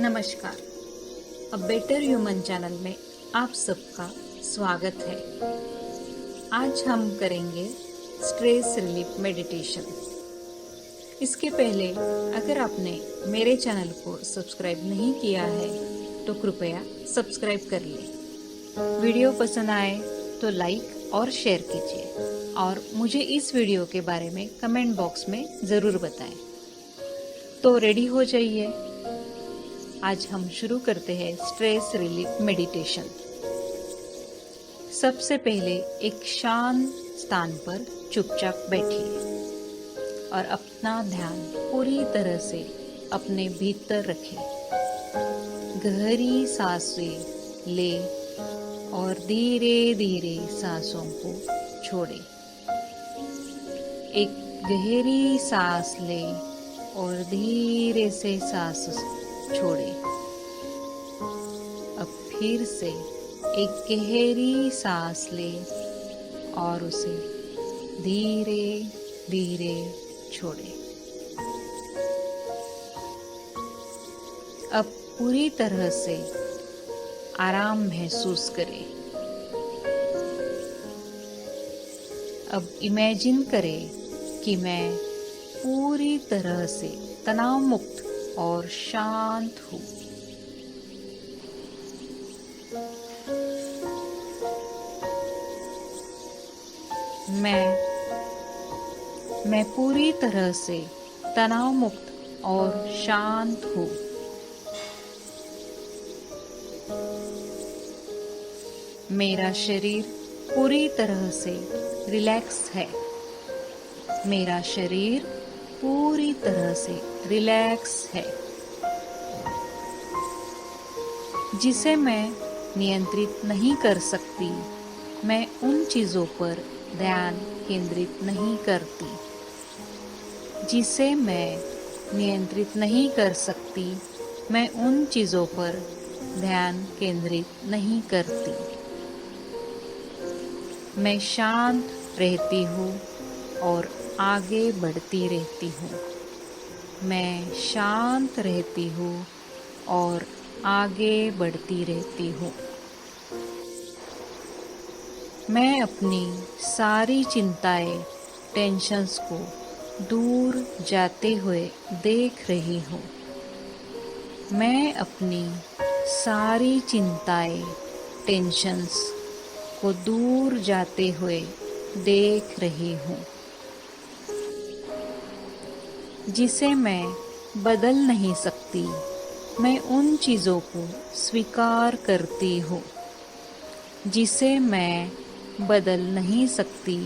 नमस्कार। A better human channel में आप सबका स्वागत है। आज हम करेंगे स्ट्रेस रिलीफ मेडिटेशन। इसके पहले अगर आपने मेरे चैनल को सब्सक्राइब नहीं किया है तो कृपया सब्सक्राइब कर लें। वीडियो पसंद आए तो लाइक और शेयर कीजिए और मुझे इस वीडियो के बारे में कमेंट बॉक्स में ज़रूर बताएं। तो रेडी हो जाइए। आज हम शुरू करते हैं स्ट्रेस रिलीफ मेडिटेशन। सबसे पहले एक शांत स्थान पर चुपचाप बैठिए और अपना ध्यान पूरी तरह से अपने भीतर रखें। गहरी सांसें ले और धीरे धीरे सांसों को छोड़े। एक गहरी सांस ले और धीरे से सांस छोड़े। अब फिर से एक गहरी सांस ले और उसे धीरे धीरे छोड़े। अब पूरी तरह से आराम महसूस करें। अब इमेजिन करें कि मैं पूरी तरह से तनाव मुक्त और शांत हूँ। मैं पूरी तरह से तनाव मुक्त और शांत हूँ। मेरा शरीर पूरी तरह से रिलैक्स है। मेरा शरीर पूरी तरह से रिलैक्स है, जिसे मैं नियंत्रित नहीं कर सकती। मैं उन चीज़ों पर ध्यान केंद्रित नहीं करती जिसे मैं नियंत्रित नहीं कर सकती। मैं उन चीज़ों पर ध्यान केंद्रित नहीं करती। मैं शांत रहती हूँ और आगे बढ़ती रहती हूँ। मैं शांत रहती हूँ और आगे बढ़ती रहती हूँ। मैं अपनी सारी चिंताएं, टेंशन्स को दूर जाते हुए देख रही हूँ। मैं अपनी सारी चिंताएं, टेंशन्स को दूर जाते हुए देख रही हूँ, जिसे मैं बदल नहीं सकती। मैं उन चीज़ों को स्वीकार करती हूँ जिसे मैं बदल नहीं सकती।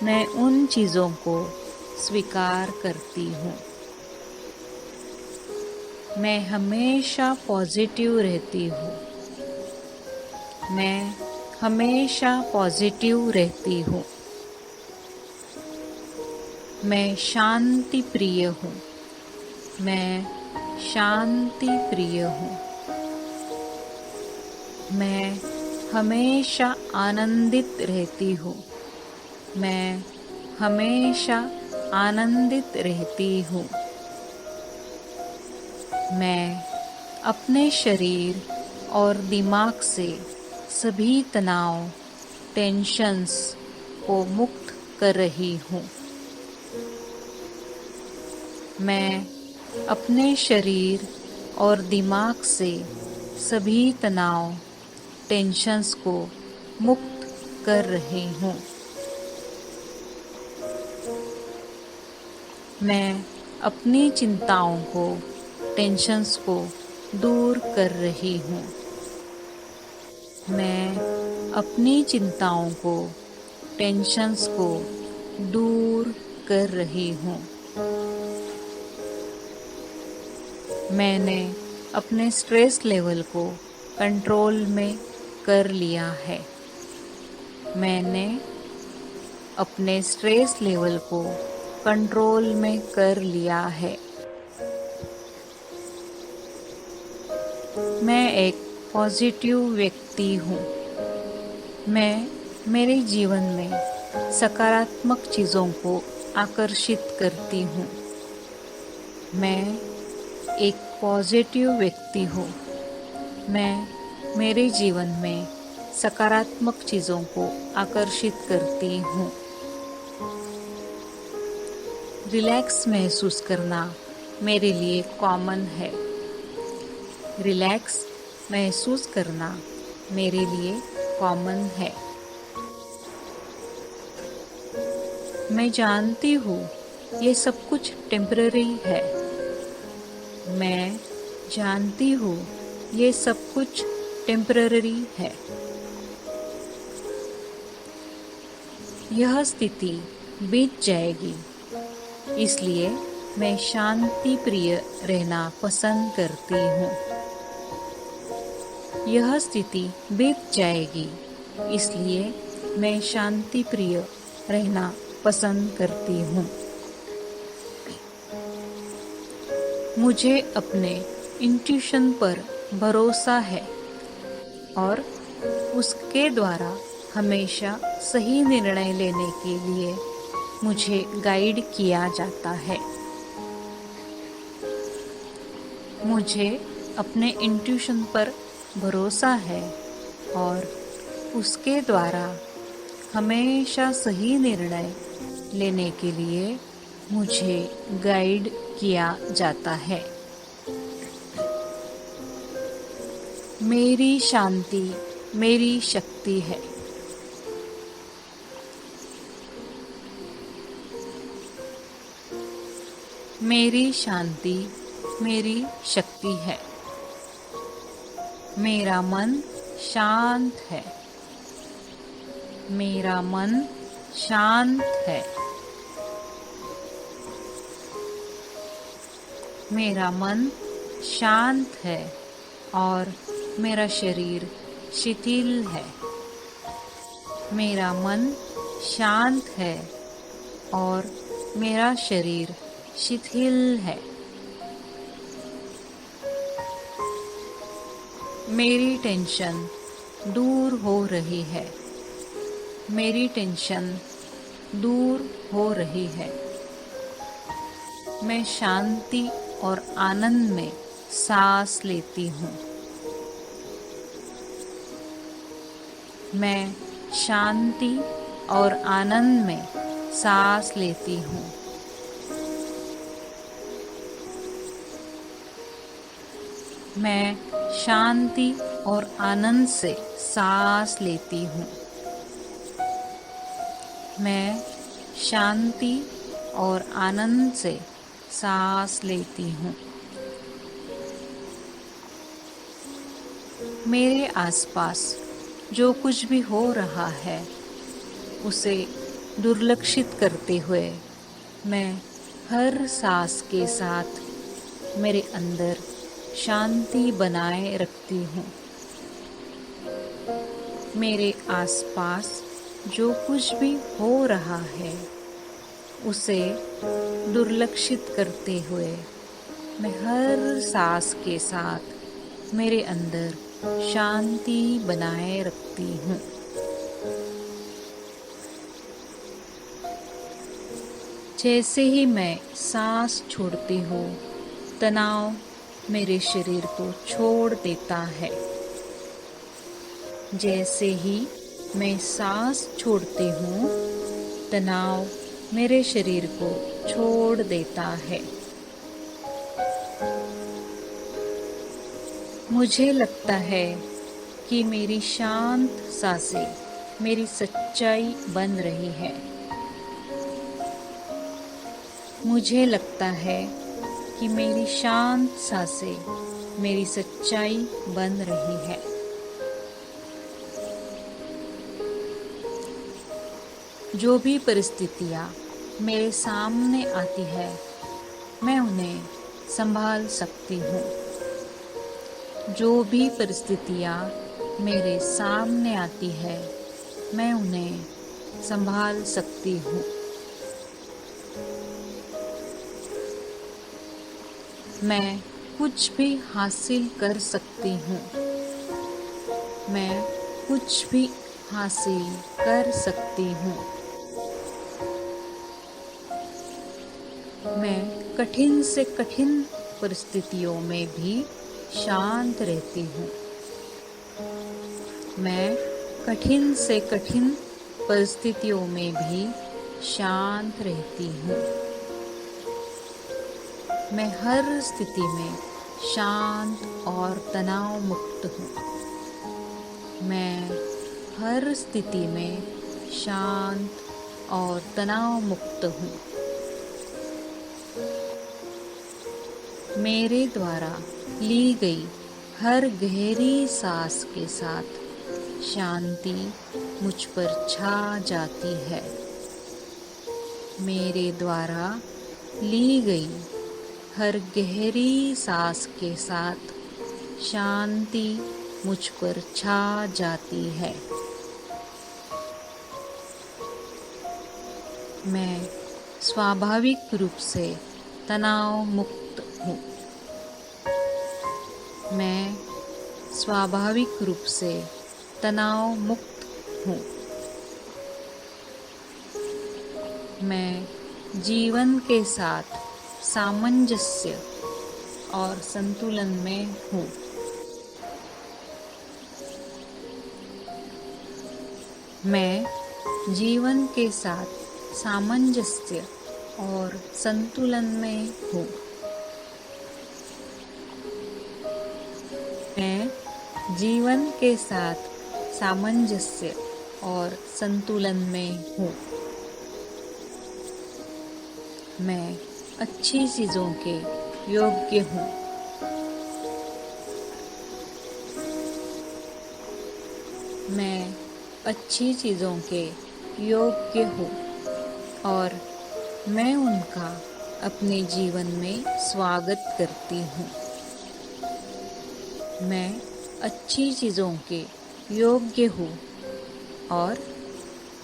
मैं उन चीज़ों को स्वीकार करती हूँ। मैं हमेशा पॉजिटिव रहती हूँ। मैं हमेशा पॉजिटिव रहती हूँ। मैं शांति प्रिय हूँ। मैं शांति प्रिय हूँ। मैं हमेशा आनंदित रहती हूँ। मैं हमेशा आनंदित रहती हूँ। मैं अपने शरीर और दिमाग से सभी तनाव, टेंशन्स को मुक्त कर रही हूँ। मैं अपने शरीर और दिमाग से सभी तनाव, टेंशन्स को मुक्त कर रही हूँ। मैं अपनी चिंताओं को, टेंशन्स को दूर कर रही हूँ। मैं अपनी चिंताओं को, टेंशन्स को दूर कर रही हूँ। मैंने अपने स्ट्रेस लेवल को कंट्रोल में कर लिया है। मैंने अपने स्ट्रेस लेवल को कंट्रोल में कर लिया है। मैं एक पॉजिटिव व्यक्ति हूँ। मैं मेरे जीवन में सकारात्मक चीज़ों को आकर्षित करती हूँ। मैं एक पॉजिटिव व्यक्ति हूँ। मैं मेरे जीवन में सकारात्मक चीज़ों को आकर्षित करती हूँ। रिलैक्स महसूस करना मेरे लिए कॉमन है। रिलैक्स महसूस करना मेरे लिए कॉमन है। मैं जानती हूँ ये सब कुछ टेम्पररी है। मैं जानती हूँ ये सब कुछ टेम्पररी है। यह स्थिति बीत जाएगी, इसलिए मैं शांति प्रिय रहना पसंद करती हूँ। यह स्थिति बीत जाएगी, इसलिए मैं शांति प्रिय रहना पसंद करती हूँ। मुझे अपने इंट्यूशन पर भरोसा है और उसके द्वारा हमेशा सही निर्णय लेने के लिए मुझे गाइड किया जाता है। मुझे अपने इंट्यूशन पर भरोसा है और उसके द्वारा हमेशा सही निर्णय लेने के लिए मुझे गाइड किया जाता है। मेरी शांति मेरी शक्ति है। मेरी शांति मेरी शक्ति है। मेरा मन शांत है। मेरा मन शांत है। मेरा मन शांत है और मेरा शरीर शिथिल है। मेरा मन शांत है और मेरा शरीर शिथिल है। मेरी टेंशन दूर हो रही है। मेरी टेंशन दूर हो रही है। मैं शांति और आनंद में सांस लेती हूँ। मैं शांति और आनंद में सांस लेती हूँ। मैं शांति और आनंद से सांस लेती हूँ। मैं शांति और आनंद से सांस लेती हूँ। मेरे आसपास जो कुछ भी हो रहा है उसे दुर्लक्षित करते हुए मैं हर सांस के साथ मेरे अंदर शांति बनाए रखती हूँ। मेरे आसपास जो कुछ भी हो रहा है उसे दुर्लक्षित करते हुए मैं हर सांस के साथ मेरे अंदर शांति बनाए रखती हूँ। जैसे ही मैं सांस छोड़ती हूँ, तनाव मेरे शरीर को छोड़ देता है। जैसे ही मैं सांस छोड़ती हूँ, तनाव मेरे शरीर को छोड़ देता है। मुझे लगता है कि मेरी शांत सांसें मेरी सच्चाई बन रही है। मुझे लगता है कि मेरी शांत सांसें मेरी सच्चाई बन रही है। जो भी परिस्थितियाँ मेरे सामने आती है, मैं उन्हें संभाल सकती हूँ। जो भी परिस्थितियाँ मेरे सामने आती है, मैं उन्हें संभाल सकती हूँ। मैं कुछ भी हासिल कर सकती हूँ। मैं कुछ भी हासिल कर सकती हूँ। मैं कठिन से कठिन परिस्थितियों में भी शांत रहती हूँ। मैं कठिन से कठिन परिस्थितियों में भी शांत रहती हूँ। मैं हर स्थिति में शांत और तनाव मुक्त हूँ। मैं हर स्थिति में शांत और तनाव मुक्त हूँ। मेरे द्वारा ली गई हर गहरी सांस के साथ शांति मुझ पर छा जाती है। मेरे द्वारा ली गई हर गहरी सांस के साथ शांति मुझ पर छा जाती है। मैं स्वाभाविक रूप से तनाव मुक्त हूँ। मैं स्वाभाविक रूप से तनाव मुक्त हूँ। मैं जीवन के साथ सामंजस्य और संतुलन में हूँ। मैं जीवन के साथ सामंजस्य और संतुलन में हूँ। मैं जीवन के साथ सामंजस्य और संतुलन में हूँ। मैं अच्छी चीज़ों के योग्य हूँ। मैं अच्छी चीज़ों के योग्य हूँ और मैं उनका अपने जीवन में स्वागत करती हूँ। मैं अच्छी चीज़ों के योग्य हूँ और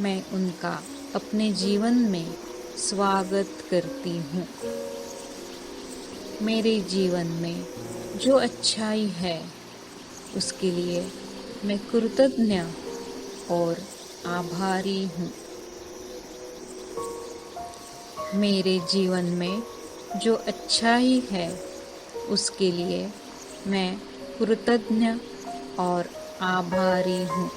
मैं उनका अपने जीवन में स्वागत करती हूँ। मेरे जीवन में जो अच्छाई है उसके लिए मैं कृतज्ञ और आभारी हूँ। मेरे जीवन में जो अच्छाई है उसके लिए मैं कृतज्ञ और आभारी हूँ।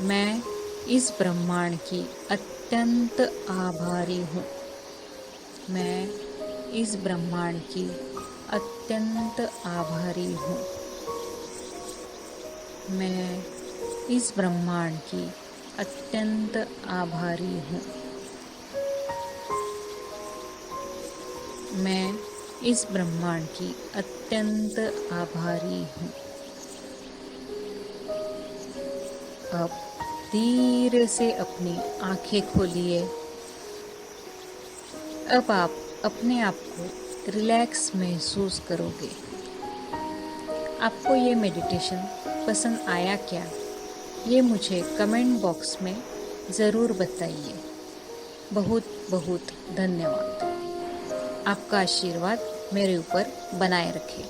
मैं इस ब्रह्मांड की अत्यंत आभारी हूँ। मैं इस ब्रह्मांड की अत्यंत आभारी हूँ। मैं इस ब्रह्मांड की अत्यंत आभारी हूँ। मैं इस ब्रह्मांड की अत्यंत आभारी हूँ। अब धीरे से अपनी आंखें खोलिए। अब आप अपने आप को रिलैक्स महसूस करोगे। आपको ये मेडिटेशन पसंद आया क्या? ये मुझे कमेंट बॉक्स में ज़रूर बताइए। बहुत बहुत धन्यवाद। आपका आशीर्वाद मेरे ऊपर बनाए रखे।